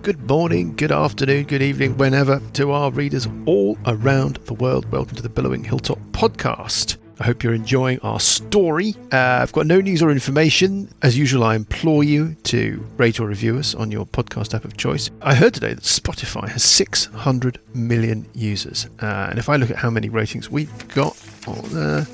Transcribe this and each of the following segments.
good morning, good afternoon, good evening, whenever, to our readers all around the world. Welcome to the Billowing Hilltop podcast. I hope you're enjoying our story. I've got no news or information. As usual, I implore you to rate or review us on your podcast app of choice. I heard today that Spotify has 600 million users. And if I look at how many ratings we've got on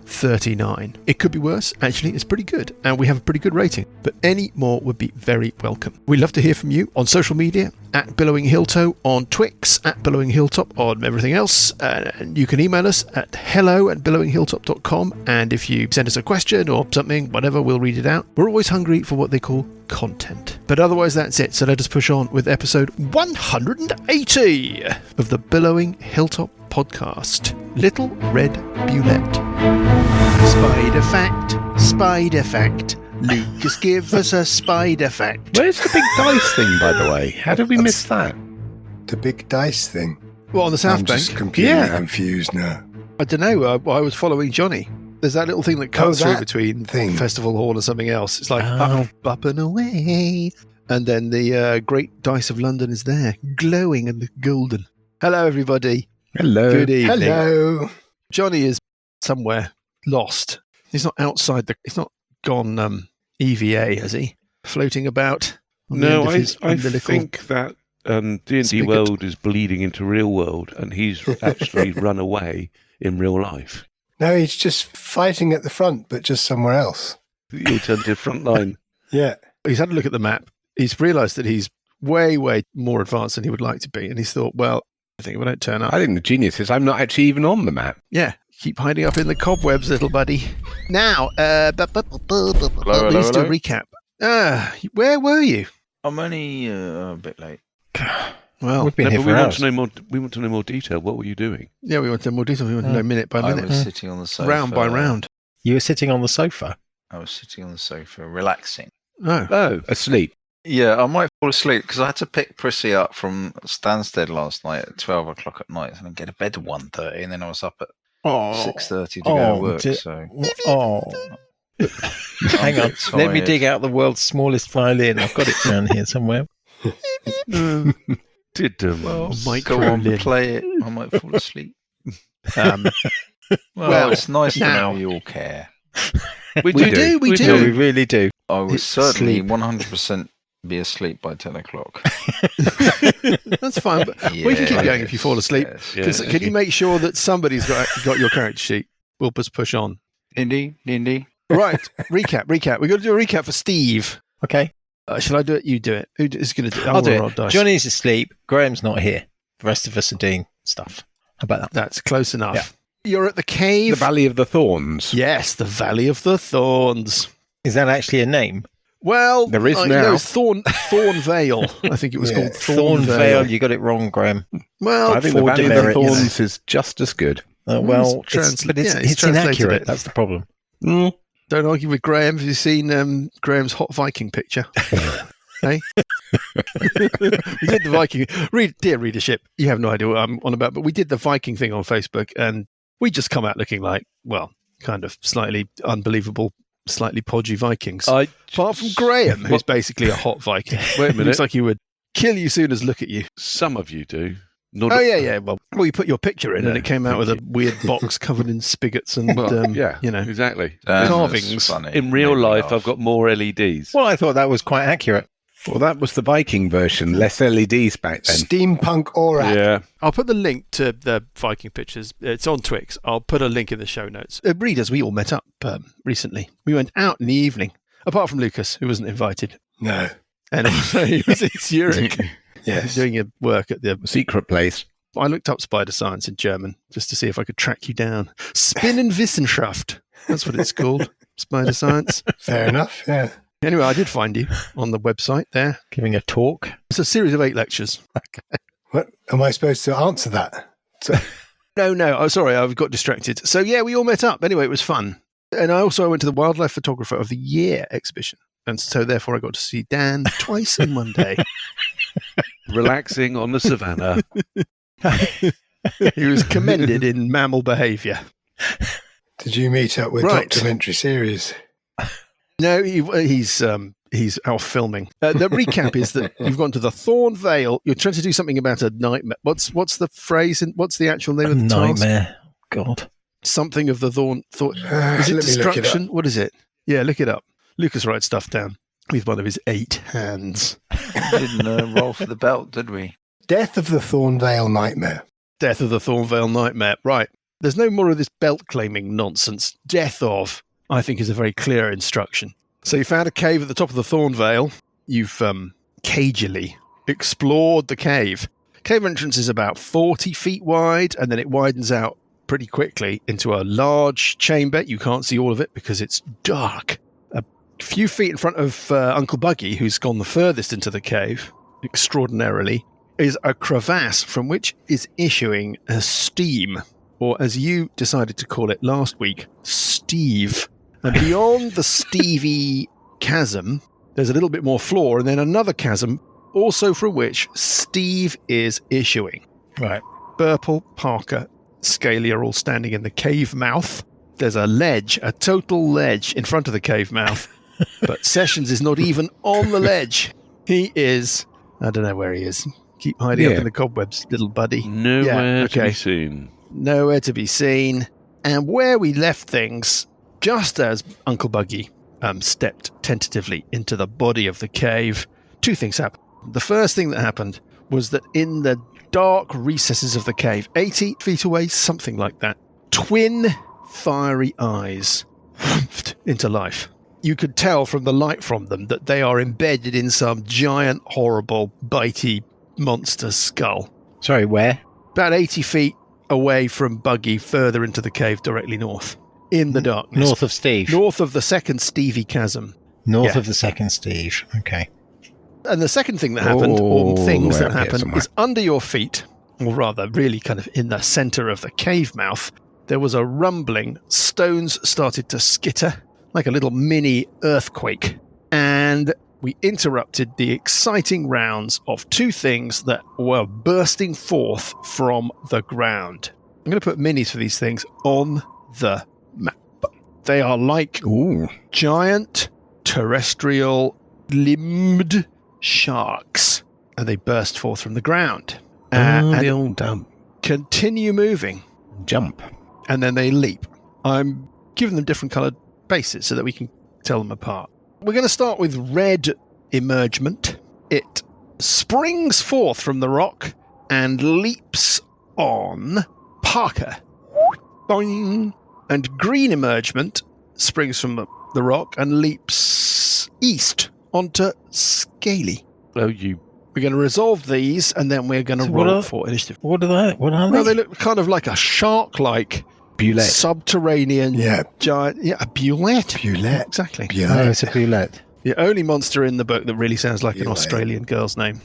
39. It could be worse. Actually, it's pretty good. And we have a pretty good rating. But any more would be very welcome. We'd love to hear from you on social media, at Billowing Hilltop, on Twix, at Billowing Hilltop, on everything else. And you can email us at hello@billowinghilltop.com. And if you send us a question or something, whatever, we'll read it out. We're always hungry for what they call content. But otherwise, that's it. So let us push on with episode 180 of the Billowing Hilltop podcast. Little Red Bulette. Spider fact. Lucas, give us a spider fact. Where's the big dice thing, by the way? How did we miss that? The big dice thing? Well, on the South I'm Bank? just completely confused now. I don't know. I was following Johnny. There's that little thing that cuts through between Festival Hall and something else. It's like up and away. And then the Great Dice of London is there, glowing and golden. Hello, everybody. Hello. Good evening. Hello. Johnny is somewhere lost. He's not outside he's not gone EVA, has he? Floating about. No, I think that D&D world is bleeding into real world, and he's actually run away in real life. No, he's just fighting at the front, but just somewhere else. The alternative front line. Yeah. He's had a look at the map. He's realised that he's way, way more advanced than he would like to be. And he's thought, well, I think if I don't turn up. I think the genius is I'm not actually even on the map. Yeah. Keep hiding up in the cobwebs, little buddy. Now, let's do a recap. Where were you? I'm only a bit late. Well, we've been here for we hours. We want to know more detail. What were you doing? Yeah, we want to know more detail. We want to know minute by minute. I was sitting on the sofa. Round by round. You were sitting on the sofa? I was sitting on the sofa, relaxing. Oh, Asleep. Yeah, I might fall asleep because I had to pick Prissy up from Stansted last night at 12 o'clock at night and get to bed at 1:30, and then I was up at 6:30 to go to work. Hang on, let me dig out the world's smallest violin. I've got it down here somewhere. Might go on, play it. I might fall asleep. Well, it's nice to know you all care. We do. We really do. I will certainly 100% be asleep by 10 o'clock. That's fine, but we can keep going if you fall asleep. Yes. Can you make sure that somebody's got your character sheet? We'll just push on. Indy. Right, recap. We've got to do a recap for Steve. Okay. Shall I do it? You do it. Who is going to do it? I'll do it. Johnny's asleep. Graham's not here. The rest of us are doing stuff. How about that? That's close enough. Yeah. You're at the cave. The Valley of the Thorns. Yes, the Valley of the Thorns. Is that actually a name? Well, there is now. No, it's Thornvale. I think it was called Thornvale. You got it wrong, Graham. Well, I think the Valley of the Thorns is just as good. It's inaccurate. That's the problem. Don't argue with Graham. Have you seen Graham's hot Viking picture? Hey? We did the Viking. Dear readership, you have no idea what I'm on about, but we did the Viking thing on Facebook, and we just come out looking like, well, kind of slightly unbelievable, slightly podgy Vikings. Apart from Graham, who's basically a hot Viking. Wait a minute. Looks like he would kill you soon as look at you. Some of you do. Yeah. Well, you put your picture in, and it came out with a weird box covered in spigots and, exactly. Carvings. In real life, I've got more LEDs. Well, I thought that was quite accurate. Well, that was the Viking version, less LEDs back then. Steampunk aura. Yeah. I'll put the link to the Viking pictures. It's on Twix. I'll put a link in the show notes. Readers, we all met up recently. We went out in the evening, apart from Lucas, who wasn't invited. No. And also he was in Zurich. Yes. Doing your work at the secret place. I looked up spider science in German just to see if I could track you down. Spinnenwissenschaft. That's what it's called. Spider science. Fair enough, yeah. Anyway, I did find you on the website there. Giving a talk. It's a series of 8 lectures. Okay. What? Am I supposed to answer that? No. Oh, sorry, I got distracted. So, yeah, we all met up. Anyway, it was fun. And I went to the Wildlife Photographer of the Year exhibition. And so, therefore, I got to see Dan twice in one day. Relaxing on the savannah. He was commended in mammal behaviour. Did you meet up with documentary series? No, he's He's off filming. The recap is that you've gone to the Thornvale. You're trying to do something about a nightmare. What's the phrase? What's the actual name of the nightmare? task? God. Something of the is it destruction? What is it? Yeah, look it up. Lucas writes stuff down with one of his 8 hands. We didn't roll for the belt, did we? Death of the Thornvale Nightmare. Death of the Thornvale Nightmare. Right. There's no more of this belt claiming nonsense. Death of, I think, is a very clear instruction. So you found a cave at the top of the Thornvale. You've cagily explored the cave. Cave entrance is about 40 feet wide, and then it widens out pretty quickly into a large chamber. You can't see all of it because it's dark. A few feet in front of Uncle Buggy, who's gone the furthest into the cave, extraordinarily, is a crevasse from which is issuing a steam, or as you decided to call it last week, Steve. And beyond the Stevie chasm, there's a little bit more floor, and then another chasm, also from which Steve is issuing. Right. Burple, Parker, Scaly are all standing in the cave mouth. There's a ledge, a total ledge in front of the cave mouth. But Sessions is not even on the ledge. He is, I don't know where he is. Keep hiding up in the cobwebs, little buddy. Nowhere to be seen. Nowhere to be seen. And where we left things, just as Uncle Buggy stepped tentatively into the body of the cave, 2 things happened. The first thing that happened was that in the dark recesses of the cave, 80 feet away, something like that, twin fiery eyes into life. You could tell from the light from them that they are embedded in some giant, horrible, bitey monster skull. Sorry, where? About 80 feet away from Buggy, further into the cave, directly north. In the darkness. North of Steve. North of the second Stevie chasm. North of the second Steve. Okay. And the second thing that happened, or things that happened, is under your feet, or rather, really kind of in the center of the cave mouth, there was a rumbling. Stones started to skitter like a little mini earthquake. And we interrupted the exciting rounds of 2 things that were bursting forth from the ground. I'm going to put minis for these things on the map. They are like giant terrestrial limbed sharks, and they burst forth from the ground. And continue moving. Jump. And then they leap. I'm giving them different coloured bases so that we can tell them apart. We're going to start with red emergement. It springs forth from the rock and leaps on Parker. Boing. And green emergement springs from the rock and leaps east onto Scaly. Oh, you. We're going to resolve these, and then we're going to roll for initiative. What are they? What are they? Well, they look kind of like a shark-like Bulette. Subterranean giant. Yeah, a Bulette. Bulette. Exactly. Oh, it's a Bulette. The only monster in the book that really sounds like an Australian girl's name.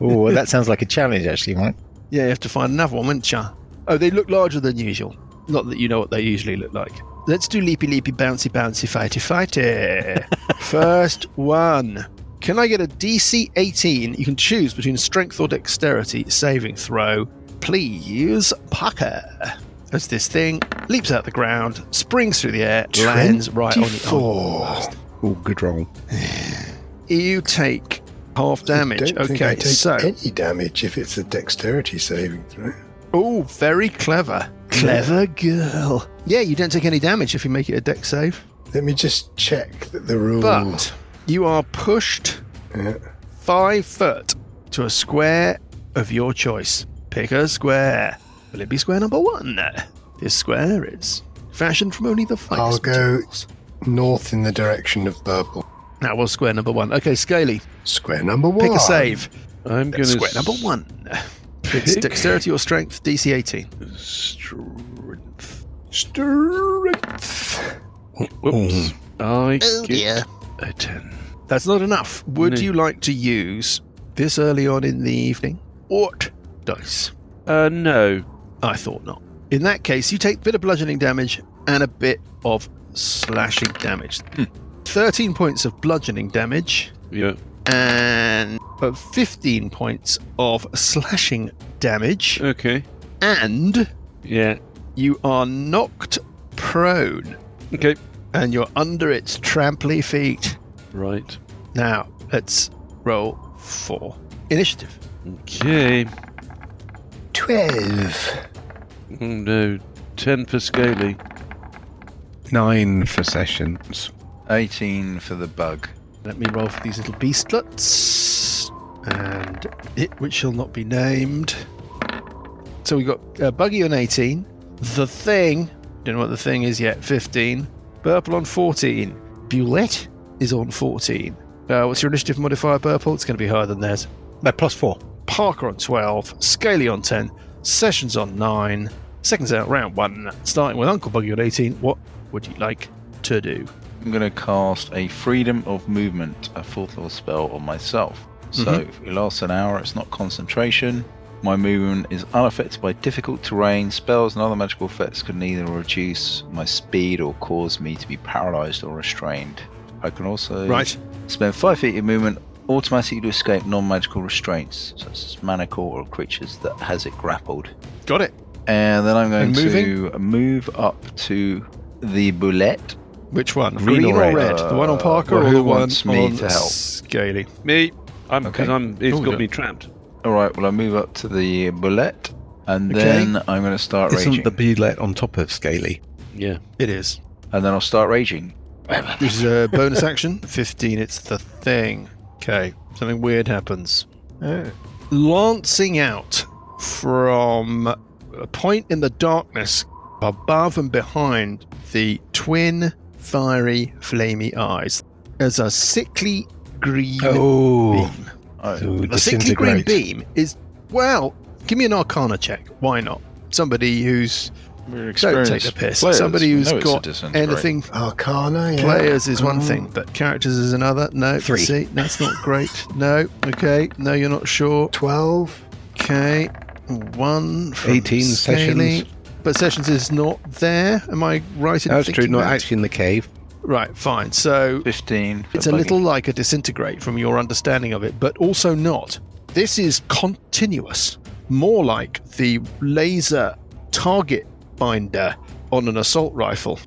Oh, that sounds like a challenge, actually, Mike. Yeah, you have to find another one, wouldn't you? Oh, they look larger than usual. Not that you know what they usually look like. Let's do leapy, leapy, bouncy, bouncy, fighty, fighty. First one. Can I get a DC 18? You can choose between strength or dexterity saving throw. Please, Parker. As this thing leaps out the ground, springs through the air, lands right on the arm. Oh, good roll. You take half damage. I don't think Okay, I take so any damage if it's a dexterity saving throw. oh, very clever. Clever girl. Yeah, you don't take any damage if you make it a dex save. Let me just check that the rule. But you are pushed 5 foot to a square of your choice. Pick a square. Will it be square number 1? This square is fashioned from only the finest I'll go materials. north in the direction of purple. That was square number 1. Okay, Scaly. Square number 1. Pick a save. I'm going to. Square number 1. It's dexterity or strength, DC 18. Strength. Strength. Whoops. I Oh get dear. a 10. That's not enough. Would No. you like to use this early on in the evening? Ort dice. No. I thought not. In that case, you take a bit of bludgeoning damage and a bit of slashing damage. 13 points of bludgeoning damage Yeah. and 15 points of slashing damage. Okay. And Yeah. you are knocked prone. Okay. and you're under its tramply feet. Right. Now, let's roll for initiative. Okay. 12. Oh, no. 10 for Scaly. 9 for Sessions. 18 for the bug. Let me roll for these little beastlets. And it which shall not be named. So we got Buggy on 18. The Thing, don't know what the Thing is yet, 15. Purple on 14. Bulette is on 14. What's your initiative modifier, Purple? It's going to be higher than theirs. +4. Parker on 12. Scaly on 10. Sessions on 9. Seconds out, round 1. Starting with Uncle Buggy on 18. What would you like to do? I'm going to cast a Freedom of Movement, a 4th level spell on myself. So if it lasts an hour, it's not concentration. My movement is unaffected by difficult terrain. Spells and other magical effects can neither reduce my speed or cause me to be paralyzed or restrained. I can also spend 5 feet of movement automatically to escape non-magical restraints, such as manacle or creatures that has it grappled. Got it. And then I'm going to move up to the Bulette. Which one? Green or red? The one on Parker or the one wants me on to help? Scaly? Me. Because it's got good. me trapped. Alright, well I move up to the Bulette, and then I'm going to start raging. Isn't the Bulette on top of Scaly? Yeah. It is. And then I'll start raging. This is a bonus action. 15, it's the Thing. Okay, something weird happens. Lancing out from a point in the darkness above and behind the twin fiery flamey eyes, as a sickly green beam. A sickly green beam is, well, give me an Arcana check. Why not? Somebody who's... Don't take the piss. Players. Somebody who's No, it's a got disintegrate. anything... Arcana, yeah. Players is one thing, but characters is another. No, 3. See, that's not great. No, okay. No, you're not sure. 12. Okay. 1 from 18 Scaly. Sessions. But Sessions is not there. Am I right in That's true, thinking not that? actually in the cave. Right, fine. So 15 for it's a Buggy. little like a disintegrate from your understanding of it, but also not. This is continuous. More like the laser target binder on an assault rifle.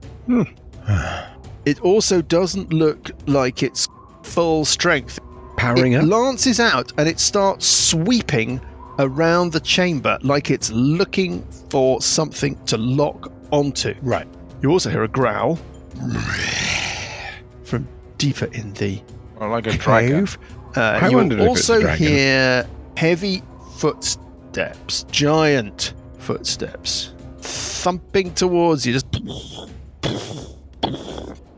It also doesn't look like it's full strength. Powering It up. lances out and it starts sweeping around the chamber like it's looking for something to lock onto. Right. You also hear a growl from deeper in the Or like a dragon. cave. I You wondered if it's a also dragon. hear heavy footsteps, giant footsteps, thumping towards you. Just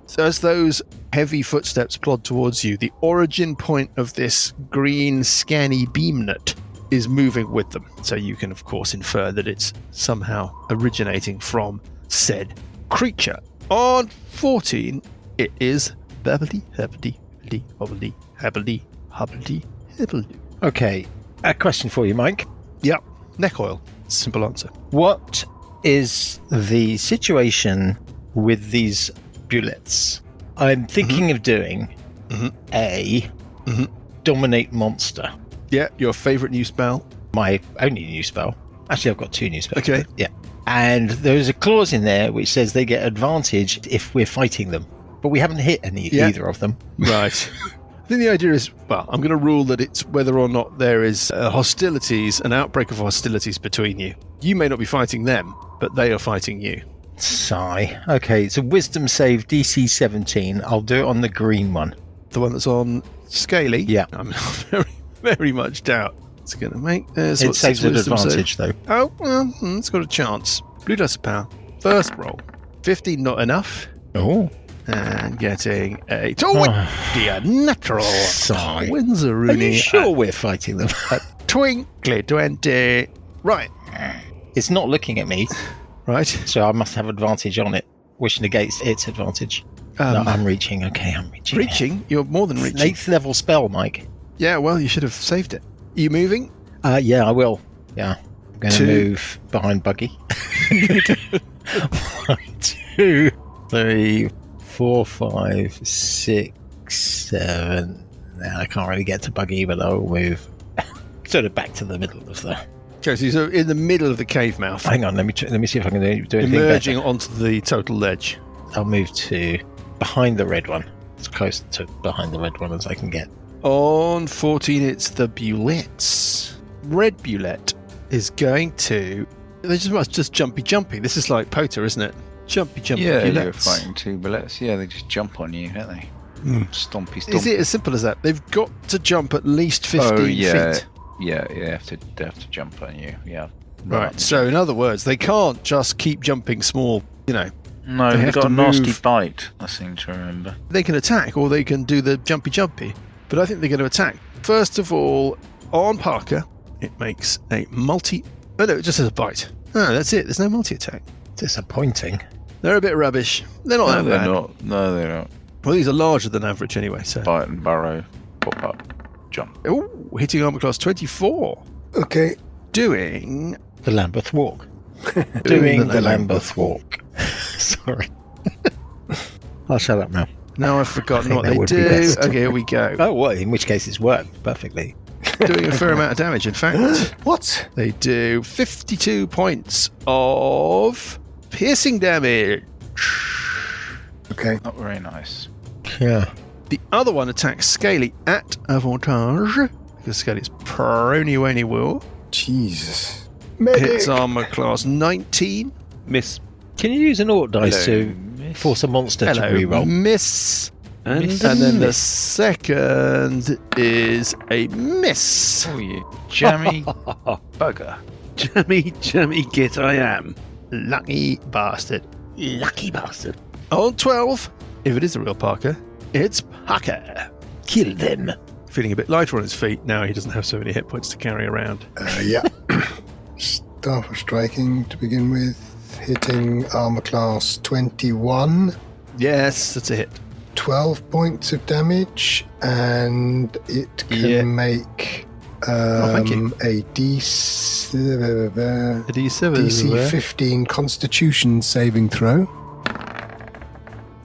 so as those heavy footsteps plod towards you, the origin point of this green scanny beamnet is moving with them. So you can, of course, infer that it's somehow originating from said creature. On 14, it is Beverly, Hebbly, Hobbly, Habbly, Hubbly, Hibble. Okay. A question for you, Mike. Yep, neck oil. Simple answer. What is the situation with these bullets? I'm thinking of doing a dominate monster. Yeah, your favourite new spell. My only new spell. Actually, I've got 2 new spells. Okay. but yeah. And there's a clause in there which says they get advantage if we're fighting them. But we haven't hit either of them. Right. I think the idea is, well, I'm going to rule that it's whether or not there is hostilities, an outbreak of hostilities between you. You may not be fighting them, but they are fighting you. Sigh. Okay, it's a wisdom save DC 17. I'll do it on the green one. The one that's on Scaly? Yeah. I'm very, very much doubt it's going to make. It saves an advantage, though. Oh, well, it's got a chance. Blue dice of power. First roll. 15 not enough. Oh. And getting a 20 natural. Sigh. Wins a Are Rooney. you sure we're fighting them? Twinkly 20. Right. It's not looking at me, Right. so I must have advantage on it, which negates its advantage. No, I'm reaching. Okay, I'm reaching. Reaching? You're more than It's an reaching. 8th level spell, Mike. Yeah, well, you should have saved it. Are you moving? Yeah, I will. Yeah. I'm going to 2. move behind Buggy. 1, 2, 3, 4, 5, 6, 7. Now I can't really get to Buggy, but I will move sort of back to the middle of the... Okay, so you're in the middle of the cave mouth. Hang on, let me see if I can do anything Emerging better. onto the total ledge. I'll move to behind the red one. As close to behind the red one as I can get. On 14, it's the Bulettes. Red Bulette is going to... They just jumpy. This is like Potter, isn't it? Jumpy Yeah, Bulettes. you're fighting 2 bullets. Yeah, they just jump on you, don't they? Stompy. Is it as simple as that? They've got to jump at least 15 feet. Yeah, they have to jump on you. Yeah. Right. So in other words, they can't just keep jumping small. No, They they've have got to a nasty move. bite. I seem to remember. They can attack or they can do the jumpy. But I think they're going to attack. First of all, on Parker, it makes a multi. Oh no, it just has a bite. Oh, that's it. There's no multi-attack. Disappointing. They're a bit rubbish. They're not No, that they're bad. not. No, they're not. Well, these are larger than average anyway. So, Bite and burrow, pop up, jump. ooh, hitting armor class 24, Okay. doing The Lambeth Walk. Doing Doing the the Lambeth Walk. Sorry. I'll shut up now. Now I've forgotten I what think they that would be do. best. Okay, here we go. Oh, well, in which case it's worked perfectly. Doing a fair amount of damage. In fact, What? they do 52 points of piercing damage. Okay. Not very nice. Yeah. The other one attacks Scaly at avantage because Scaly's prony will. Jesus. Medic. Hits armor class 19. Miss. Can you use an Orc dice Hello, to miss. force a monster to Hello, reroll? miss. And, And then the second is a miss. Oh, you jammy bugger. Jammy git I am. Lucky bastard. Lucky bastard. On 12, if it is a real Parker, it's Parker. Kill them. Feeling a bit lighter on his feet now he doesn't have so many hit points to carry around. Yeah. Staff of striking to begin with. Hitting armor class 21. Yes, that's a hit. 12 points of damage. And it can make thank you. a A D7. DC 15 Constitution saving throw.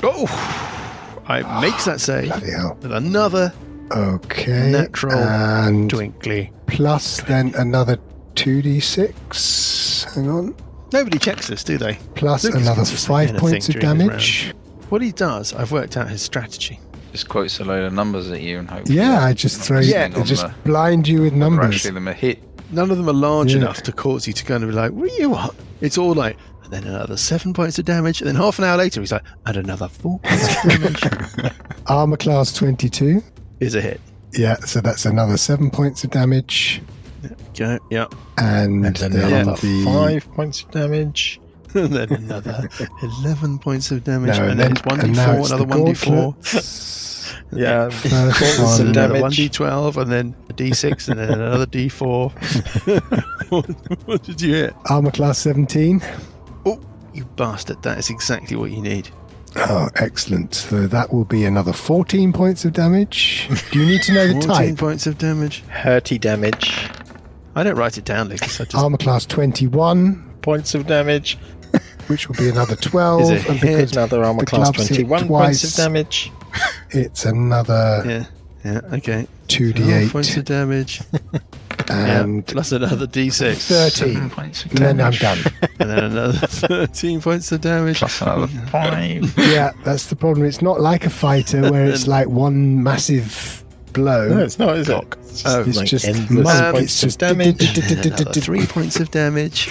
Oh! I makes that save Bloody hell. with another Okay. natural And twinkly. plus then another 2d6. Hang on. Nobody checks this, do they? Plus Lucas another can just 5 anything points of during his damage. What he does, I've worked out his strategy. Just quotes a load of numbers at you and hope. Yeah, I just throw Yeah, I just blind you with numbers. Actually, them a hit. None of them are large Yeah. enough to cause you to kind of be like, what are you on? It's all like, and then another 7 points of damage, and then half an hour later he's like, and another 4 points of damage. Armor class 22. Is a hit. Yeah, so that's another 7 points of damage. Okay, yeah. And, And then then another the 5 points of damage. And then another 11 points of damage, No, and then it's and now 1d4, it's another the 1d4. gauntlets. Yeah. First Points of one. Another damage. 1d12, and then a d6, and then another d4. What did you hit? Armor class 17. Oh, you bastard. That is exactly what you need. Oh, excellent. So that will be another 14 points of damage. Do you need to know the 14 type? points of damage. Hurty damage. I don't write it down, Lucas. I just... Armor class 21, Points of damage. which will be another 12. Is a and hit. because Another armor the class gloves hit 21 points of twice, damage. it's another Yeah, okay. 2d8. 12 points of damage. And Yeah, plus another d6. 13. Points of And then I'm damage. done. And then another 13 points of damage. Plus another 5. Yeah, that's the problem. It's not like a fighter where it's like one massive blow. No, it's not, is it? Oh, It's like just endless monk. points It's of just damage. Another 3 points of damage.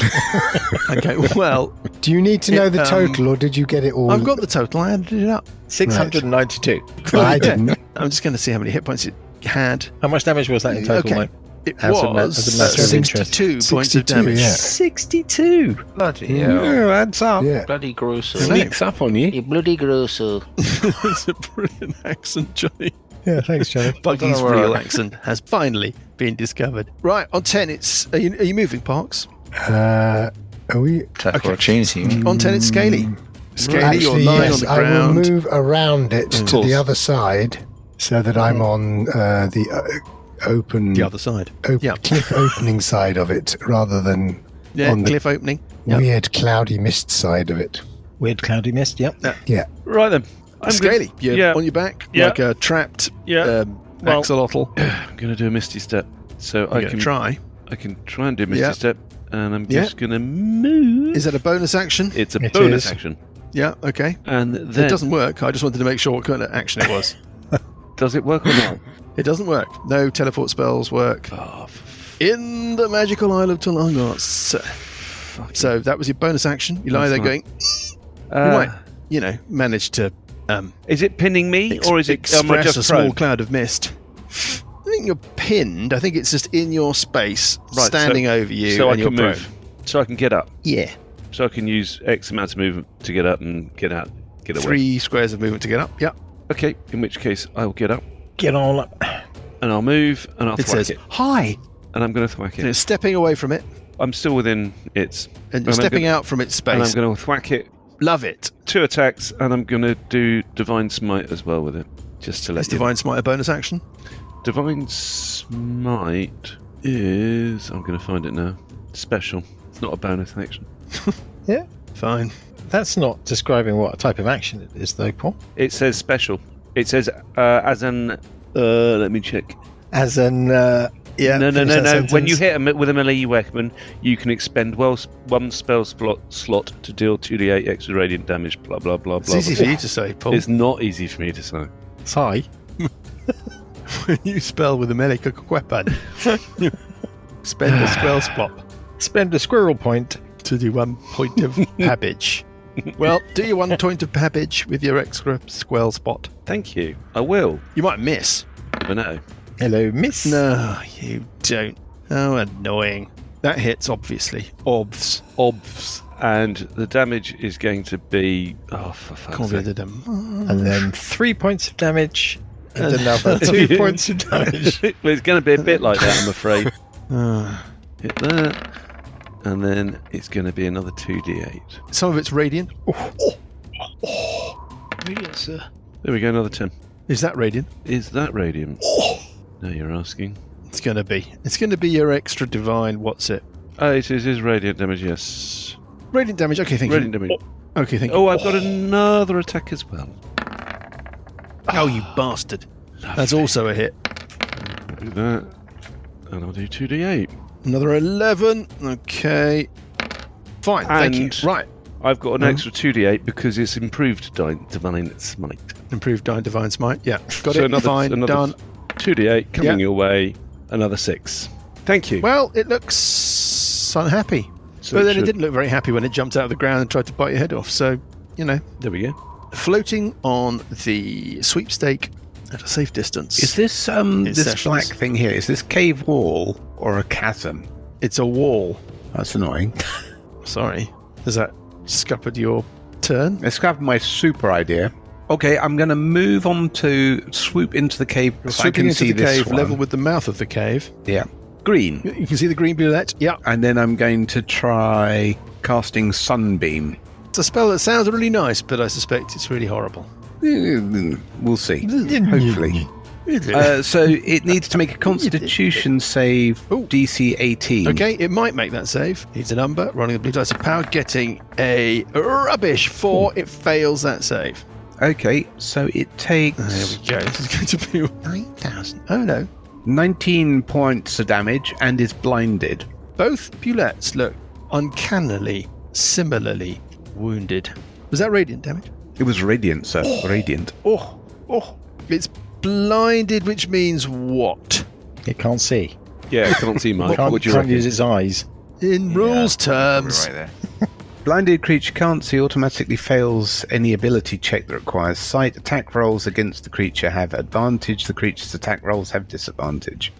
Okay, well, Do you need to know the It, total, or did you get it all? I've got the total. I added it up. 692. I didn't. I'm just going to see how many hit points it had. How much damage was that in total, Okay. mate? It As a ma- was as a matter of interest. 62 points of 62, damage. yeah. 62. Bloody hell. Yeah, adds up. Yeah. Bloody grosso. Sneaks up on you. You bloody grosso. It's a brilliant accent, Johnny. Yeah, thanks, Johnny. Buggy's know where real I- accent has finally been discovered. Right, on 10, it's... Are you moving, Parks? Are we? Attack Okay. opportunity. On 10, it's Scaly. Scaly, Actually, you're lying yes, on the I will ground. move around it to course. the other side so that I'm on the open, The other side. Yeah. cliff opening side of it rather than Yeah, on the cliff opening. Yep. weird cloudy mist side of it. Weird cloudy mist, yep. Yeah. Right then. I'm Scaly, good. you're Yeah. on your back Yeah. like a trapped Yeah. Well- axolotl. I'm going to do a Misty Step. So I You're can gonna try. I can try and do Misty Yeah. Step, and I'm Yeah. just going to move. Is that a bonus action? It's a It bonus is. action. Yeah, okay. And then It doesn't work. I just wanted to make sure what kind of action it was. does it work or not? It doesn't work. No teleport spells work Oh, in the magical Isle of Telangos. So that was your bonus action. You lie there going, you might, manage to is it pinning me or is it express just a small prone? cloud of mist. I think you're pinned. I think it's just in your space, Right, standing over you, so and I you're can prone. move, so I can get up, Yeah. so I can use X amount of movement to get up and get out, get away. 3 squares of movement to get up. Yeah. Okay, in which case I will get up Get on up. and I'll move and I'll It thwack says, it, hi. and I'm going to thwack And it. it's stepping away from it, I'm still within its, and you're stepping out from its and I'm space. going to thwack it. Love it. 2 attacks, and I'm going to do Divine Smite as well with it, just to let Is you. Divine Smite a bonus action? Divine Smite is... I'm going to find it now. Special. It's not a bonus action. Yeah. Fine. That's not describing what type of action it is, though, Paul. It says special. It says as an... let me check. As an... No. finish that sentence. When you hit with a melee weapon, you can expend one spell slot to deal 2d8 extra radiant damage, blah, blah, blah, It's blah. easy for you to say, Paul. It's not easy for me to say. Sigh. When you spell with a melee weapon, spend a spell slot Spend a squirrel point. to do 1 point of habbage. Well, do your 1 point of habbage with your extra squell spot. Thank you. I will. You might miss. Never know. Hello, miss. No, you don't. Oh, annoying. That hits, obviously. Obvs. And the damage is going to be... Oh, for fuck's sake. And then 3 points of damage. And another 2 points of damage. Well, it's going to be a bit like that, I'm afraid. Ah. Hit that. And then it's going to be another 2d8. Some of it's radiant. Radiant, sir. There we go, another 10. Is that radiant? Is that radiant? No, you're asking. It's going to be. It's going to be your extra divine. What's it? Oh, it is radiant damage, yes. Radiant damage. Okay, thank Radiant you. damage. Okay, thank you. Oh, I've got another attack as well. Oh, you bastard. That's also a hit. I'll do that. And I'll do 2d8. Another 11. Okay. Fine, thank you. And- Right. I've got an extra 2d8 because it's improved Divine Smite. Improved Divine Smite. Yeah. Got So it. Fine. Done. 2d8 coming Yeah. your way. Another 6. Thank you. Well, it looks unhappy. So But then it should- didn't look very happy when it jumped out of the ground and tried to bite your head off. So, There we go. floating on the sweepstake at a safe distance. Is this this sessions. black thing here? Is this cave wall or a chasm? It's a wall. That's annoying. Sorry. Has that scuppered your turn? Let's grab my super idea. Okay, I'm going to move on to swoop into the cave. You're So I swooping can into see the this cave, one. level with the mouth of the cave. Yeah, green. You can see the green bulette. Yeah. And then I'm going to try casting sunbeam. It's a spell that sounds really nice, but I suspect it's really horrible. We'll see. Hopefully. So it needs to make a Constitution save, Ooh. DC 18. Okay, it might make that save. Needs a number, rolling the blue dice of power, getting a rubbish 4. It fails that save. Okay, so it takes There we go. This is going to be 9,000. Oh no. 19 points of damage and is blinded. Both bulettes look uncannily, similarly wounded. Was that radiant damage? It was radiant, sir. Radiant. Oh. It's blinded, which means what? It can't see. Yeah, I can't see Mike. Can't, What do you can't reckon? use its eyes. In rules terms. Right there. Blinded creature can't see, automatically fails any ability check that requires sight. Attack rolls against the creature have advantage. The creature's attack rolls have disadvantage.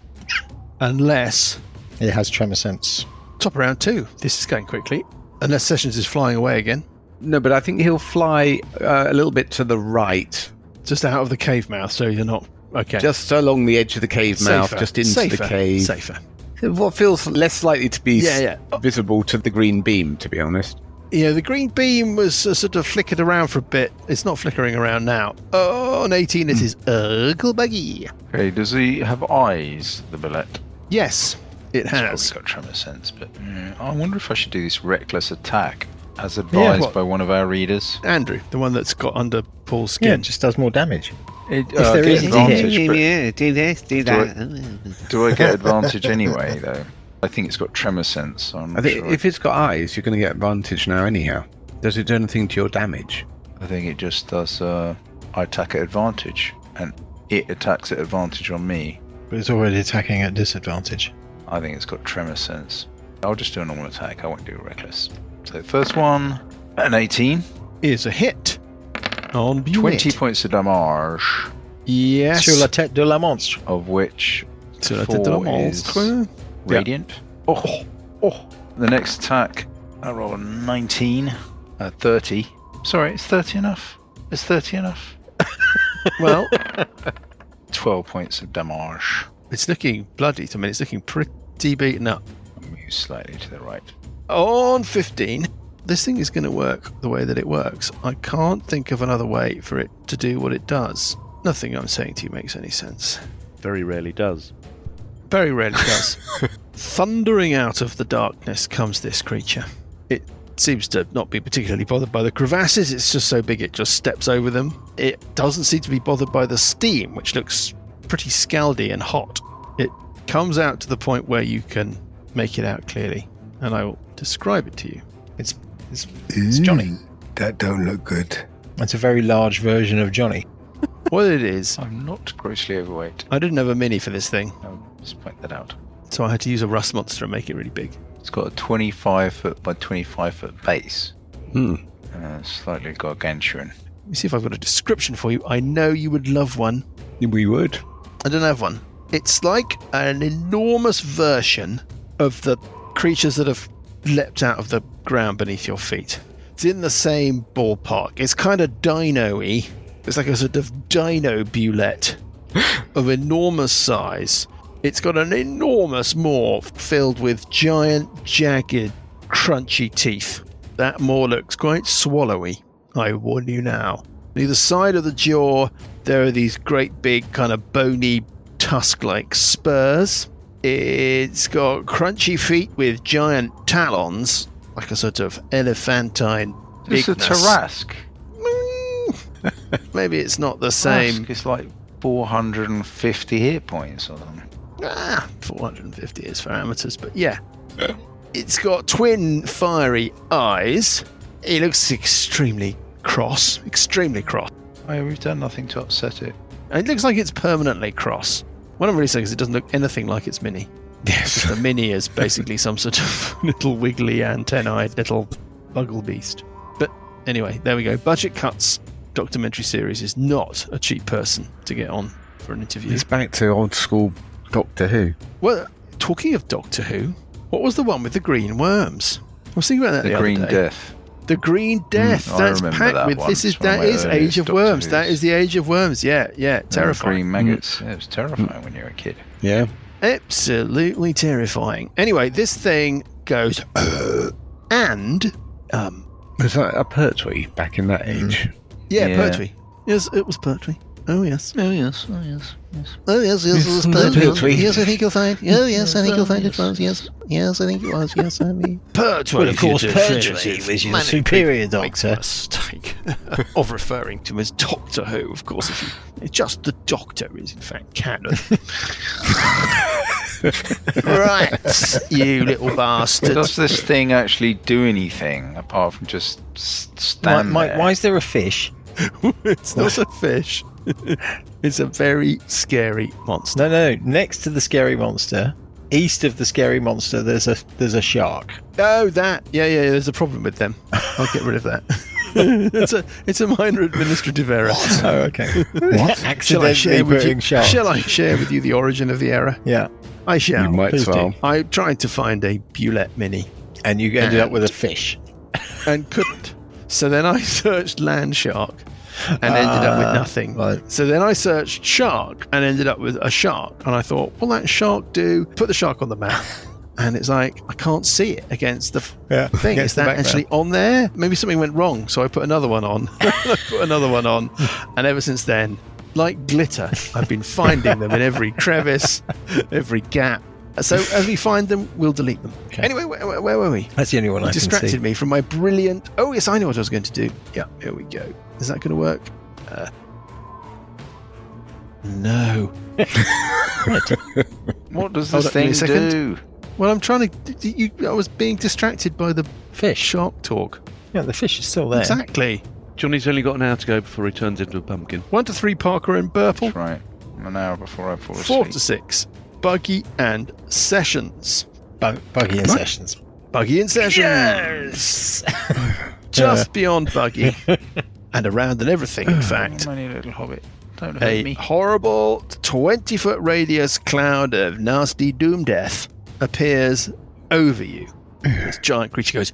Unless It has tremor sense. top of round 2. This is going quickly. Unless Sessions is flying away again. No, but I think he'll fly a little bit to the right, Just out of the cave mouth, so you're not... Okay. just along the edge of the cave mouth, Safer. just into Safer. the cave. Safer. What feels less likely to be Yeah. visible to the green beam, to be honest. Yeah, the green beam was sort of flickered around for a bit. It's not flickering around now. Oh, on 18 it is ugly buggy. Okay, does he have eyes, the Bulette? Yes, it It's has. probably got tremor sense, but I wonder if I should do this reckless attack as advised what? by one of our readers. Andrew, the one that's got under Paul's Yeah, skin. it just does more damage. It, there gets is- advantage, but do this, do do I get advantage anyway, though? I think it's got tremor sense, so I'm I not think sure. if it's got eyes, you're going to get advantage now anyhow. Does it do anything to your damage? I think it just does. I attack at advantage, and it attacks at advantage on me. But it's already attacking at disadvantage. I think it's got tremor sense. I'll just do a normal attack. I won't do a reckless. So first one, an 18. Is a hit. On Bulette. 20 points of damage. Yes. Sur la tête de la monstre. Of which Sur la tête de la 4 is monstre. radiant. Oh. The next attack, I roll a 19. 30. Sorry, is 30 enough? Is 30 enough? Well, 12 points of damage. it's looking bloody to me. It's looking pretty beaten up. I'll move slightly to the right. On 15, this thing is going to work the way that it works. I can't think of another way for it to do what it does. Nothing I'm saying to you makes any sense. Very rarely does. Very rarely does. Thundering out of the darkness comes this creature. It seems to not be particularly bothered by the crevasses. It's just so big it just steps over them. It doesn't seem to be bothered by the steam, which looks pretty scaldy and hot. It comes out to the point where you can make it out clearly, and I will describe it to you. It's Johnny. That don't look good. It's a very large version of Johnny. What it is, I'm not grossly overweight. I didn't have a mini for this thing, I'll just point that out. so I had to use a rust monster and make it really big. It's got a 25 foot by 25 foot base. Slightly gargantuan. Let me see if I've got a description for you. I know you would love one. We would. I don't have one. It's like an enormous version of the creatures that have leapt out of the ground beneath your feet. It's in the same ballpark. It's kind of dino-y. It's like a sort of dino Bulette of enormous size. It's got an enormous maw filled with giant, jagged, crunchy teeth. That maw looks quite swallowy, I warn you now. On either side of the jaw, there are these great big kind of bony, tusk-like spurs. It's got crunchy feet with giant talons, like a sort of elephantine It's a bigness. Tarrasque. Maybe it's not the same. It's like 450 hit points or something. 450 is for amateurs, but yeah. It's got twin fiery eyes. It looks extremely cross. Oh, we've done nothing to upset it. And it looks like it's permanently cross. What I'm really saying is it doesn't look anything like its mini. Yes. The mini is basically some sort of little wiggly antennae-eyed little buggle beast. But anyway, there we go. Budget Cuts documentary series is not a cheap person to get on for an interview. It's back to old school Doctor Who. Well, talking of Doctor Who, what was the one with the green worms? I was thinking about that The the Green other day. Death. The Green Death. I That's remember packed that with. one. This is It's one of that my is Age earliest of Doctor Worms. Who's. That is the Age of Worms. Yeah, terrifying. Green maggots. Yeah, it was terrifying when you were a kid. Yeah. Absolutely terrifying. Anyway, this thing goes and Was that a Pertwee back in that age? Yeah. Pertwee. Yes, it was Pertwee. Oh yes. Oh yes, oh yes, yes. Oh yes, it was Pertwee. Pertwee. Yes, I think you'll find. Oh yes, I think you'll find it was. Yes, I think it was. Yes, I mean Pertwee. Well, of course, Pertwee was your superior doctor. Mistake of referring to him as Doctor Who. Of course, if just the Doctor is in fact canon. Right, you little bastard. Does this thing actually do anything apart from just stand there? Why is there a fish? It's not a fish. It's a very scary monster. No. Next to the scary monster, east of the scary monster, there's a shark. Oh, that. Yeah. There's a problem with them. I'll get rid of that. it's a minor administrative error. Oh, okay. What? Shall I share with you? sharks. Shall I share with you the origin of the error? Yeah. I shall. You might Please as well. do. I tried to find a Bulette mini And you ended up with a fish. and couldn't. So then I searched land shark and ended up with nothing. Right. So then I searched shark and ended up with a shark. And I thought, will that shark do? Put the shark on the map. And it's like, I can't see it against the thing. against Is the that background. actually on there? Maybe something went wrong. So I put another one on. And ever since then, like glitter, I've been finding them in every crevice, every gap. So as we find them, we'll delete them. Okay. Anyway, where were we? That's the only one I can Distracted see. me from my brilliant... Oh, yes, I know what I was going to do. Yeah, here we go. Is that going to work? No. What does Hold this on, give me thing a second. do? Well, I'm trying to... I was being distracted by the Fish. shark talk. Yeah, the fish is still there. Exactly. Johnny's only got an hour to go before he turns into a pumpkin. 1 to 3, Parker and Burple. That's right. An hour before I fall 4 asleep. to 6, Buggy and Sessions. Buggy in Sessions. Buggy and Yes! Sessions. Just beyond Buggy. And around and everything, in fact. My little hobbit. Don't hurt A me. horrible 20-foot radius cloud of nasty doom death appears over you. This giant creature goes...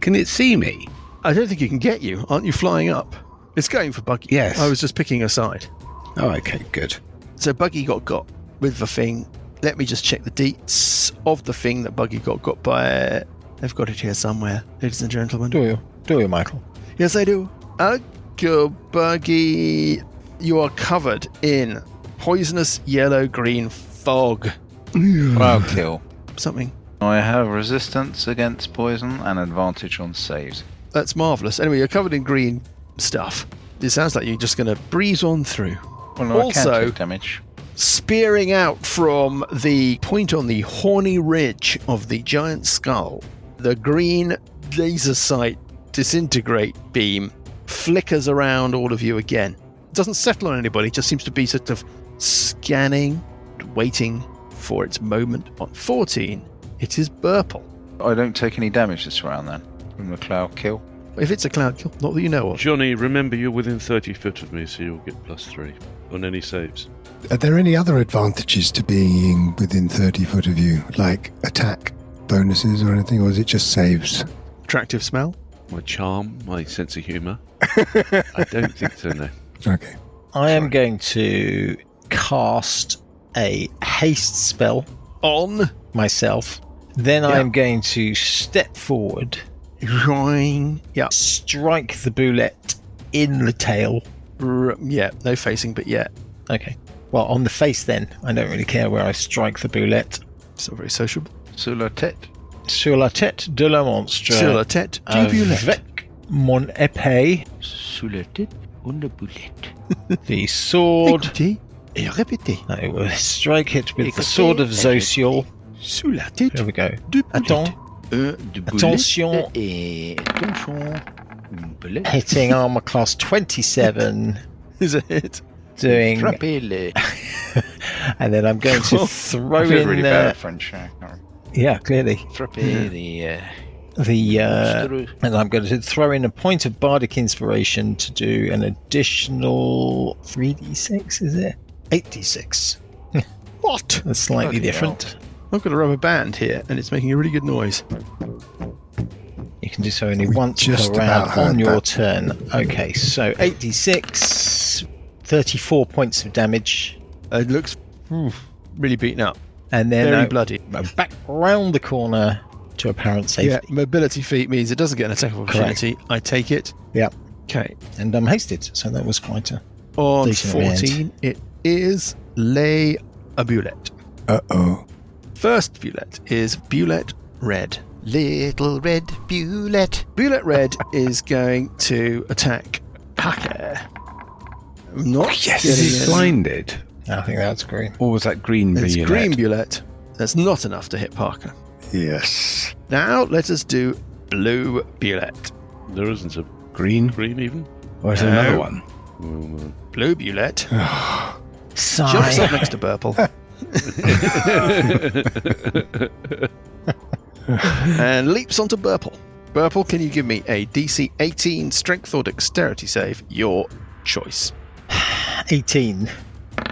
Can it see me? I don't think it can get you. Aren't you flying up? It's going for Buggy. Yes. I was just picking a side. Oh, okay, good. So Buggy got with the thing. Let me just check the deets of the thing that Buggy got by. They've got it here somewhere, ladies and gentlemen. Do you, Michael? Yes, I do. Go, Buggy. You are covered in poisonous yellow-green fog. Well, kill. Something. I have resistance against poison and advantage on saves. That's marvellous. Anyway, you're covered in green stuff. It sounds like you're just going to breeze on through. Well, no, I Also- can take damage. Spearing out from the point on the horny ridge of the giant skull, the green laser sight disintegrate beam flickers around all of you again. It doesn't settle on anybody, it just seems to be sort of scanning, waiting for its moment. On 14, it is Burple. I don't take any damage this round then from the cloud kill. If it's a cloud kill, not that you know of. Johnny, remember you're within 30 foot of me, so you'll get +3 on any saves. Are there any other advantages to being within 30 foot of you, like attack bonuses or anything, or is it just saves? Attractive smell? My charm, my sense of humour. I don't think so, no. Okay. I am going to cast a haste spell On. myself. Then Yeah. I'm going to step forward, Roing. Yeah. strike the Bulette in the tail. Yeah, no facing, but yeah. Okay. Well, on the face then. I don't really care where I strike the Bulette. Still very sociable. Sur la tête. Sur la tête de la monstre. Sur la tête du Bulette. Avec mon épée, Sous la tête, on the bullet. the sword. Écoutez et répétez. I will strike it with the sword of Zosial. Sous la tête There we go. du Attends. Bulette. De Attention. Et attention. Une bullet. Hitting armor class 27. Is a hit. Doing. Frappez-les. And then I'm going to Cool. throw I feel in. really bad at French. Yeah, clearly. Frappez The Monstreux. and I'm going to throw in a point of bardic inspiration to do an additional 3d6. Is it 8d6? What? That's slightly Bloody different. I've got a rubber band here, and it's making a really good noise. You can do so only We once just per round about on heard your that. turn. Okay, so 8d6, 34 points of damage, It looks really beaten up. and then Very I bloody. go back round the corner to apparent safety. Yeah, mobility feat means it doesn't get an attack of opportunity. I take it. Yeah. Okay. And I'm hasted, so that was quite a... On Decent at the end. 14, it is lay a Bulette. Uh-oh. First Bulette is Bulette Red. Little red Bulette. Bulette Red is going to attack Packer. Not Yes. getting Is he it. blinded? I think that's green. Or was that green It's violet? green Bulette. That's not enough to hit Parker. Yes. Now let us do blue Bulette. There isn't a Green? green even. Or is there No. another one? Well, Blue Bulette Sigh. jumps up next to Burple and leaps onto Burple. Burple, can you give me a DC 18 strength or dexterity save? Your choice. 18.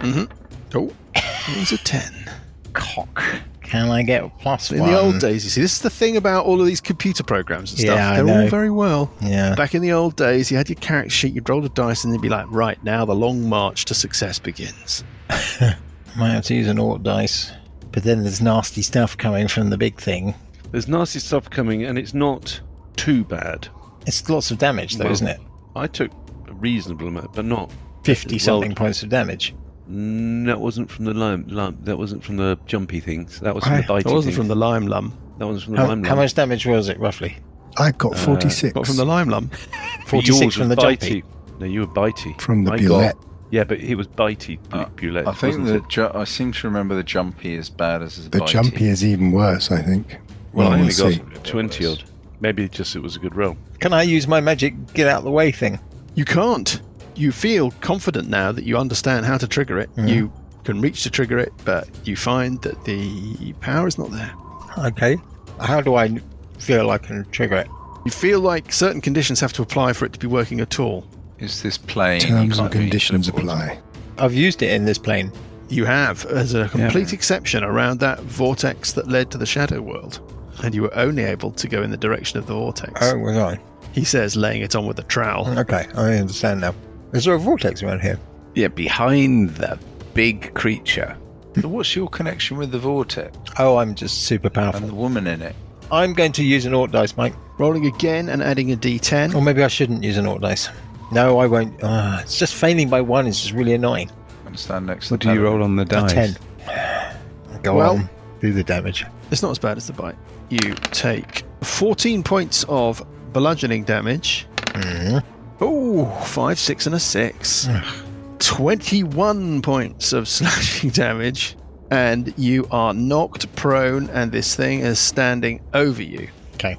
Oh, it was a 10. Cock. Can I get +1? In the old days, you see, this is the thing about all of these computer programs and stuff. Yeah, I They're know. all very well. Yeah. Back in the old days, you had your character sheet, you'd roll a dice, and they'd be like, right, now the long march to success begins. Might have to use an Ort dice. But then there's nasty stuff coming from the big thing. there's nasty stuff coming, and it's not too bad. It's lots of damage, though, Well, isn't it? I took a reasonable amount, but not 50-something well, points of damage. That wasn't from the lime. That wasn't from the jumpy things. That was from the bitey That wasn't things. from the lime lum. That was from the How, lime. how much damage was it, roughly? I got 46 What, from the lime lum? 46 Yours from was the jumpy. bitey. No, you were bitey. from the I Bulette. got- Yeah, but it was bitey. Bulette. I think wasn't it? I seem to remember the jumpy is bad as The bitey. jumpy is even worse, I think. Well, I we'll only see. got 20 odd. Maybe just it was a good roll. Can I use my magic get out of the way thing? You can't. You feel confident now that you understand how to trigger it. Mhm. You can reach to trigger it, but you find that the power is not there. Okay. How do I feel I can trigger it? You feel like certain conditions have to apply for it to be working at all. Is this plane? Terms you and can't be conditions teleported? apply. I've used it in this plane. You have, as a complete exception, around that vortex that led to the shadow world. And you were only able to go in the direction of the vortex. Oh, was I? He says, laying it on with a trowel. Okay, I understand now. Is there a vortex around here? Yeah, behind the big creature. So what's your connection with the vortex Oh, I'm just super powerful. and the woman in it? I'm going to use an Orc dice, Mike. Rolling again and adding a d10. Or maybe I shouldn't use an Orc dice. No, I won't. It's just failing by 1 is just really annoying. Stand next What to do you roll on the A dice? 10. Go Well- on. Do the damage. It's not as bad as the bite. You take 14 points of bludgeoning damage. Mm. Oh, 5, 6, and a 6. 21 points of slashing damage. And you are knocked prone, and this thing is standing over you. Okay.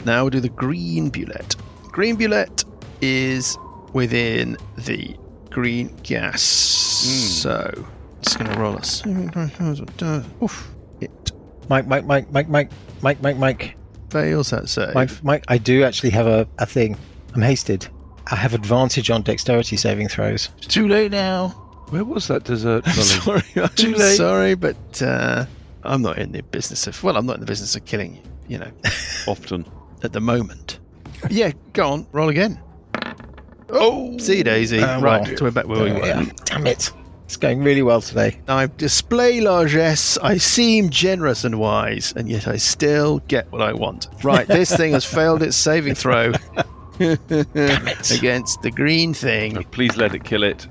Now we'll do the green bulette. Green bulette is within the green gas. So, just going to roll us. Oof. It Mike. fails that save. Mike, I do actually have a thing. I'm hasted. I have advantage on dexterity saving throws. It's too late now. Where was that dessert? Sorry, I'm Too late. sorry, but I'm not in the business of. Well, I'm not in the business of killing. You know, Often. at the moment. Yeah, go on, roll again. Oh, see Daisy. Well, Right, so we're back where we were. Yeah. Damn it. It's going really well today. I display largesse. I seem generous and wise, and yet I still get what I want. Right, this thing has failed its saving throw against the green thing. Oh, please let it kill it.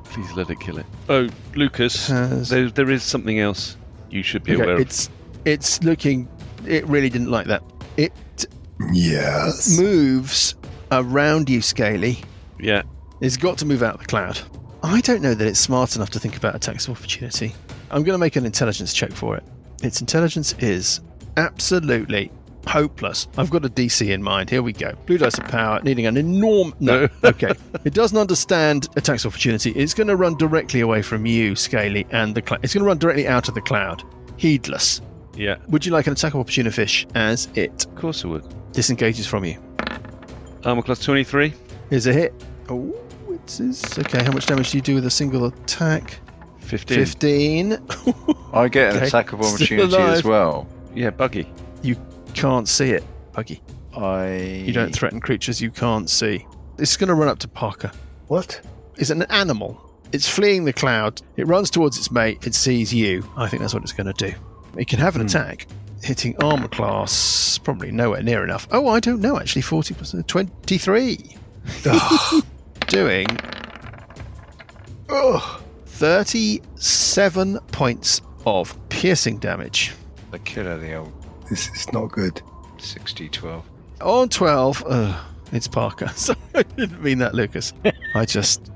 Please let it kill it. Oh, Lucas, Has- there is something else you should be aware of. It's looking. It really didn't like that. It Yes. moves around you, Scaly. Yeah. It's got to move out of the cloud. I don't know that it's smart enough to think about attacks of opportunity. I'm going to make an intelligence check for it. Its intelligence is absolutely hopeless. I've got a DC in mind. Here we go. Blue dice of power, needing an enormous... No, okay. It doesn't understand attacks of opportunity. It's going to run directly away from you, Scaly, and the cloud. It's going to run directly out of the cloud. Heedless. Yeah. Would you like an attack of opportunity fish as it Of course I would. disengages from you? Armor class 23. Here's a hit. Oh, it is. Okay, how much damage do you do with a single attack? 15. 15. I get an Okay. attack of Still opportunity alive. as well. Yeah, buggy. Can't see it, Buggy. You You don't threaten creatures you can't see. It's going to run up to Parker. What? It's an animal. It's fleeing the cloud. It runs towards its mate. It sees you. I think that's what it's going to do. It can have an attack. Hitting armor class, probably nowhere near enough. Oh, I don't know, actually. 40%. 23. Doing 37 points of piercing damage. The killer, the old This is not good. 60-12. On 12, it's Parker. Sorry, I didn't mean that, Lucas. I just,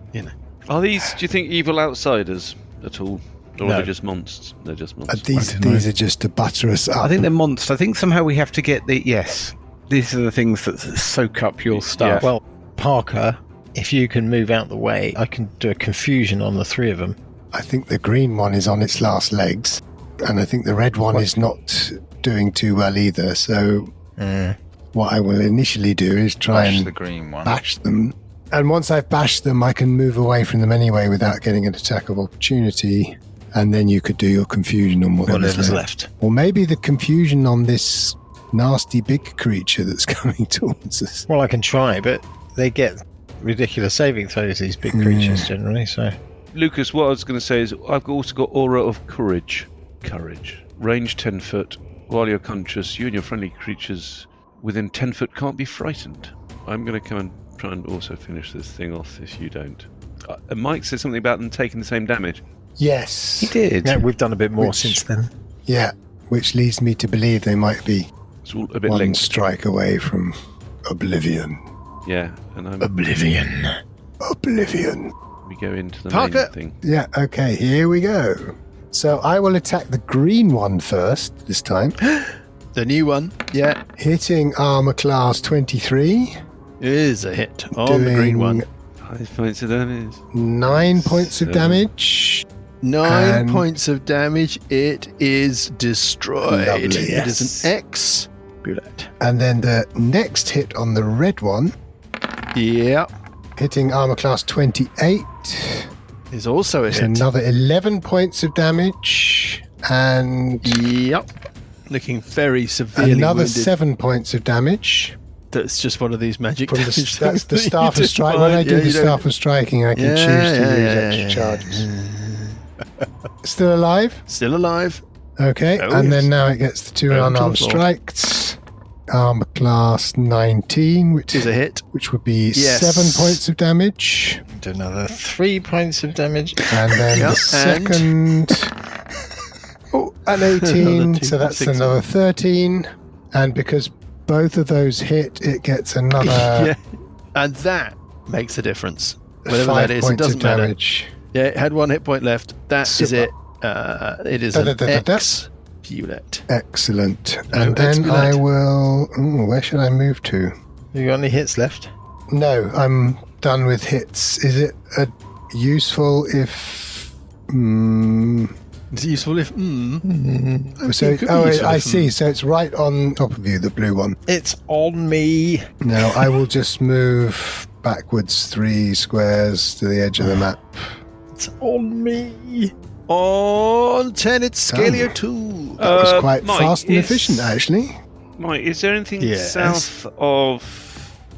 Are these, do you think, evil outsiders at all? Or No. are they just monsters? They're just monsters. These are just to butter us up. I think they're monsters. I think somehow we have to get the... Yes. These are the things that soak up your stuff. Well, Parker, if you can move out the way, I can do a confusion on the 3 of them. I think the green one is on its last legs, and I think the red one is not doing too well either. So what I will initially do is try Bash and the green one. bash them. And once I've bashed them, I can move away from them anyway without getting an attack of opportunity. And then you could do your confusion on whatever's Whatever's left. left. Or maybe the confusion on this nasty big creature that's coming towards us. Well, I can try, but they get ridiculous saving throws, these big creatures, generally, so... Lucas, what I was going to say is I've also got Aura of Courage. Courage. Range 10 foot. While you're conscious, you and your friendly creatures within 10 foot can't be frightened. I'm going to come and try and also finish this thing off if you don't. Mike said something about them taking the same damage. Yes. He did. Yeah, we've done a bit more Which- since then. Yeah, which leads me to believe they might be It's all a bit one linked. strike away from oblivion. Yeah, and Oblivion. Oblivion. we go into the Parker! main thing. Yeah, okay, here we go. So I will attack the green one first this time. The new one, yeah, Hitting armor class 23. is a hit on the green one. 5 points of damage. 9 points of damage. 9 And- points of damage. It is destroyed. Lovely. It Yes. is an X. Bulette. And then the next hit on the red one, Yeah, hitting armor class 28. is also a It's hit. another 11 points of damage. And Yep. Looking very severely another wounded. 7 points of damage. That's just one of these magic From damage that's the things that staff you of strike. define. When I do Yeah, the you don't- staff of striking, I can Yeah, choose to yeah, use yeah, extra yeah. charges. Still alive? Still alive. Okay, Oh, and yes. then now it gets the 2 Over to unarmed the floor. strikes. Armor class 19, Is a hit. which would be Yes. 7 points of damage. Do another 3 points of damage. And then Yep, the second. Oh, an 18, Another so that's 2d6. another 13. And because both of those hit, it gets another Yeah. And that makes a difference. Whatever 5 that is, it points of doesn't matter. damage. Yeah, it had 1 hit point left. That is Super. it. It is Da, an da, da, da, da. X. Bulette. Excellent. No, And then excellent. I will. Where should I move to? You got any hits left? No, I'm done with hits. Is it useful if. It's useful if. So it could be useful I if, see. So it's right on top of you, the blue one. It's on me. Now I will just move backwards 3 squares to the edge of the map. It's on me. On 10, it's Scalio Done. 2. That was quite Mike, fast and is- efficient, actually. Mike, is there anything Yes. south of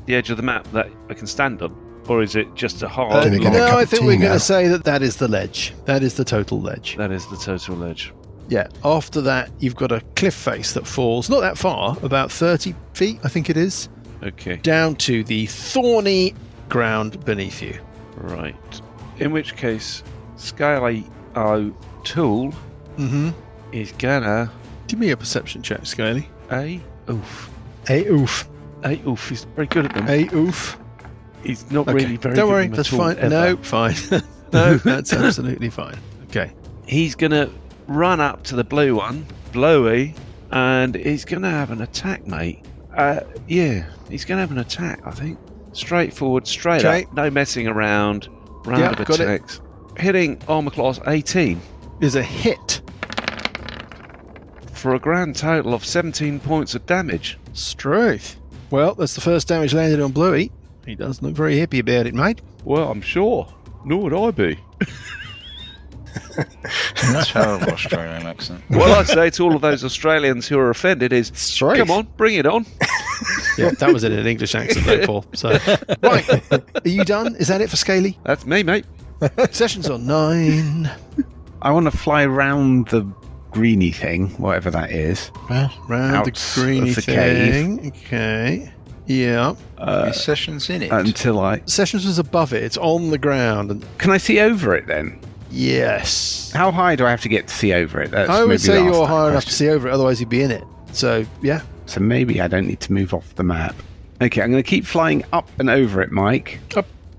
the edge of the map that I can stand on? Or is it just a hard Gonna get a no, cup I of think tea we're going now. to say that is the ledge. That is the total ledge. That is the total ledge. Yeah. After that, you've got a cliff face that falls not that far, about 30 feet, I think it is, Okay, down to the thorny ground beneath you. right. In which case, Scaly Tool Mm-hmm. is gonna Give me a perception check, Scaly. oof. Hey, oof. Oof, he's very good at them. Hey, oof. He's not Okay. really very Don't good worry, at them that's at all, fine. ever. No, fine. No, that's absolutely fine. Okay. He's gonna run up to the blue one, Blowy, and he's gonna have an attack, mate. Yeah, he's gonna have an attack, I think. Straightforward, straight Okay. up, no messing around. Round Yep, of got it. attacks. Hitting armor class 18 Is a hit. for a grand total of 17 points of damage. Struth. Well, that's the first damage landed on Bluey. He doesn't look very happy about it, mate. Well, I'm sure. Nor would I be. Terrible Australian accent. What I say to all of those Australians who are offended is, Struth. come on, bring it on. Yeah, that was in an English accent, though, Paul. So, right, are you done? Is that it for Scaly? That's me, mate. Sessions on 9. I want to fly round the greeny thing, whatever that is. Round Out the greeny of the cave. thing. Okay. Yeah. Is Sessions in it? Until I Sessions was above it. It's on the ground. And can I see over it then? yes. How high do I have to get to see over it? That's I would maybe say the you're last high enough to question. see over it, otherwise you'd be in it. So, yeah. So maybe I don't need to move off the map. Okay, I'm going to keep flying up and over it, Mike.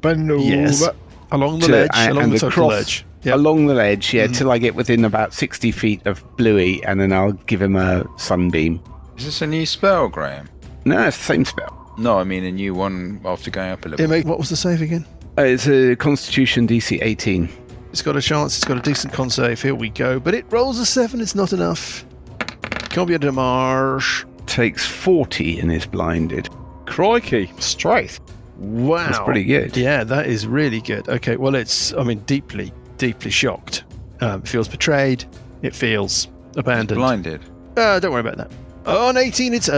But no. Yes. Along the To- ledge. and Along the total across- ledge. Yep. Along the ledge, yeah, till I get within about 60 feet of Bluey, and then I'll give him a sunbeam. Is this a new spell, Graham? No, it's the same spell. No, I mean a new one after going up a level. What was the save again? It's a Constitution DC 18. It's got a chance. It's got a decent con save. Here we go. But it rolls a 7. It's not enough. Can't be a damage. Takes 40 and is blinded. Crikey. Strength. Wow. That's pretty good. Yeah, that is really good. Okay, well, it's, deeply, deeply shocked. It feels betrayed. It feels abandoned. Blinded. Don't worry about that. On 18, it's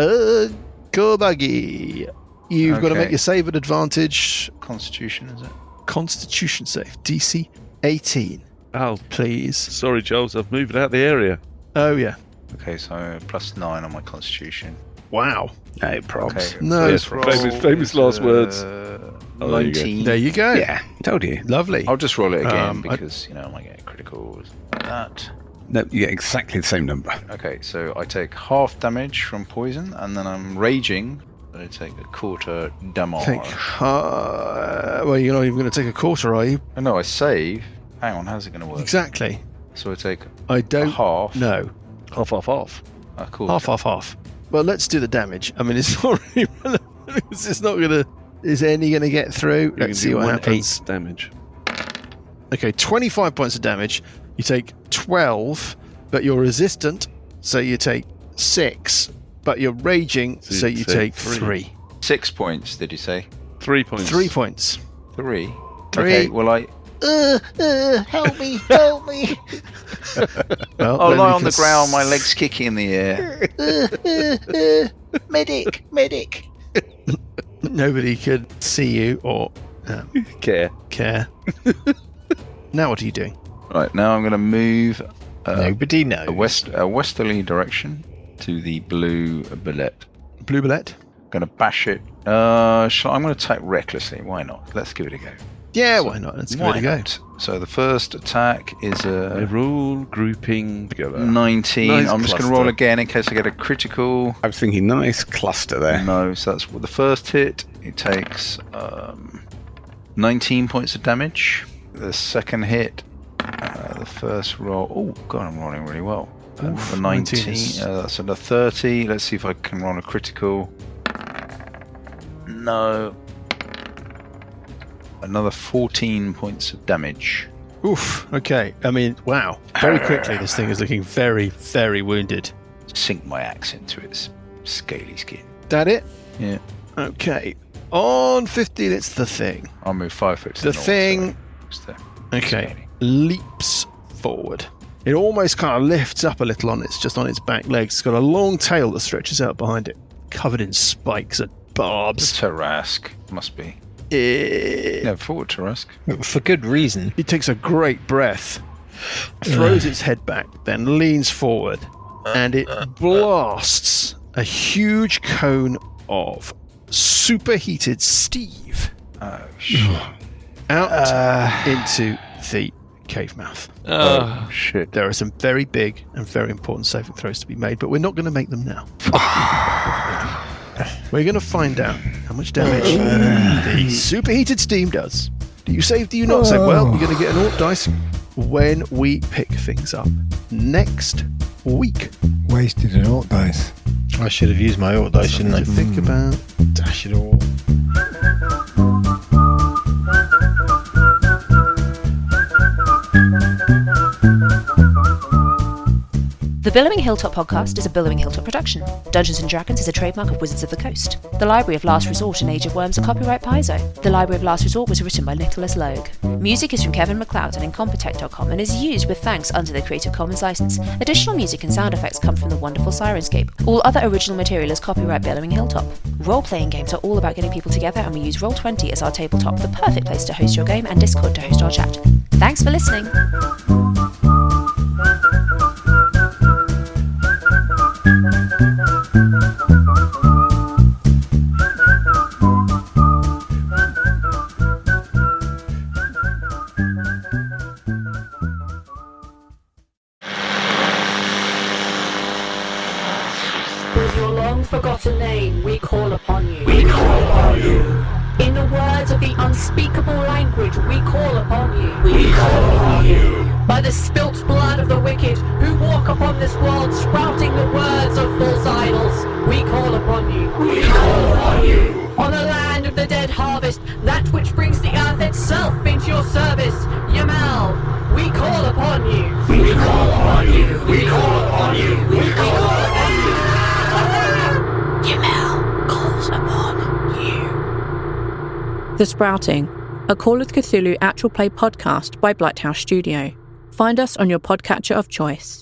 go buggy. You've got to Okay. make your save at advantage. Constitution, is it? Constitution save. DC 18, Oh, please. sorry, Charles, I've moved out the area. Oh, yeah. Okay, so +9 on my Constitution. Wow. No probs. Okay. No first probs. roll Famous is, last words. Oh, there you go. 19. There you go. Yeah, told you. Lovely. I'll just roll it again I- because, I might get criticals like that. No, you get exactly the same number. Okay, so I take half damage from poison, and then I'm raging. I take a quarter damage. Think, well, you're not even going to take a quarter, are you? Oh, no, I save. Hang on, how's it going to work? Exactly. So I take I a don't half. know. Half. A quarter. Half. Well, let's do the damage. I mean, it's not really relevant. It's not going to... Is any going to get through? Let's see what happens. 8 damage. Okay, 25 points of damage. You take 12, but you're resistant, so you take 6. But you're raging, so you take 3. 6 points, did you say? 3 points. 3 points. 3? 3. Okay, well, Help me, help me. Well, I'll then lie we on the can ground, my legs kicking in the air. Medic. Nobody could see you or Care. Now what are you doing? Right, now I'm going to move Nobody knows. a westerly direction to the blue bullet. Blue Bulette? Going to bash it. I'm going to attack recklessly. Why not? Let's give it a go. Yeah, why not? Let's give it a go. Not? So the first attack is a They're all grouping together. 19. Nice I'm just going to cluster. roll again in case I get a critical. I was thinking nice cluster there. No, so that's the first hit. It takes 19 points of damage. The second hit, the first roll. Oh, God, I'm rolling really well. For 19, that's under 30. Let's see if I can roll a critical. No. Another 14 points of damage. Oof, okay. I mean, wow. Very quickly, this thing is looking very, very wounded. Sink my axe into its scaly skin. That it? Yeah. Okay. On 15, it's the thing. I'll move 5 foot to The the north, thing... so it's Okay. Leaps forward. It almost kind of lifts up a little on its back legs. It's got a long tail that stretches out behind it, covered in spikes and barbs. Tarask, must be. It Yeah, forward Tarask. For good reason. takes a great breath, throws its head back, then leans forward, and it blasts a huge cone of superheated Steve Oh, shit. out into the cave mouth. Oh, shit. There are some very big and very important saving throws to be made, but we're not going to make them now. We're going to find out how much damage the superheated steam does. Do you save, do you not save? Well, you're going to get an Orc dice when we pick things up next week. Wasted an Orc dice. I should have used my Orc dice, shouldn't I? To think about. Dash it all. The Billowing Hilltop podcast is a Billowing Hilltop production. Dungeons & Dragons is a trademark of Wizards of the Coast. The Library of Last Resort and Age of Worms are copyright Paizo. The Library of Last Resort was written by Nicholas Logue. Music is from Kevin MacLeod and Incompetech.com and is used with thanks under the Creative Commons license. Additional music and sound effects come from the wonderful Sirenscape. All other original material is copyright Billowing Hilltop. Role-playing games are all about getting people together, and we use Roll20 as our tabletop, the perfect place to host your game, and Discord to host our chat. Thanks for listening. With your long-forgotten name, we call upon you. We call upon you. In the words of the unspeakable language, we call upon you. We call upon you. By the spilt blood of the wicked, who walk upon this world, sprouting the words of false idols, we call upon you. We call upon you. On the land of the dead harvest, that which brings the earth itself into your service, Yamal, we call upon you. We call upon you. We call upon you. We call upon you. Yamal calls upon you. The Sprouting, a Call of Cthulhu actual play podcast by Blighthouse Studio. Find us on your podcatcher of choice.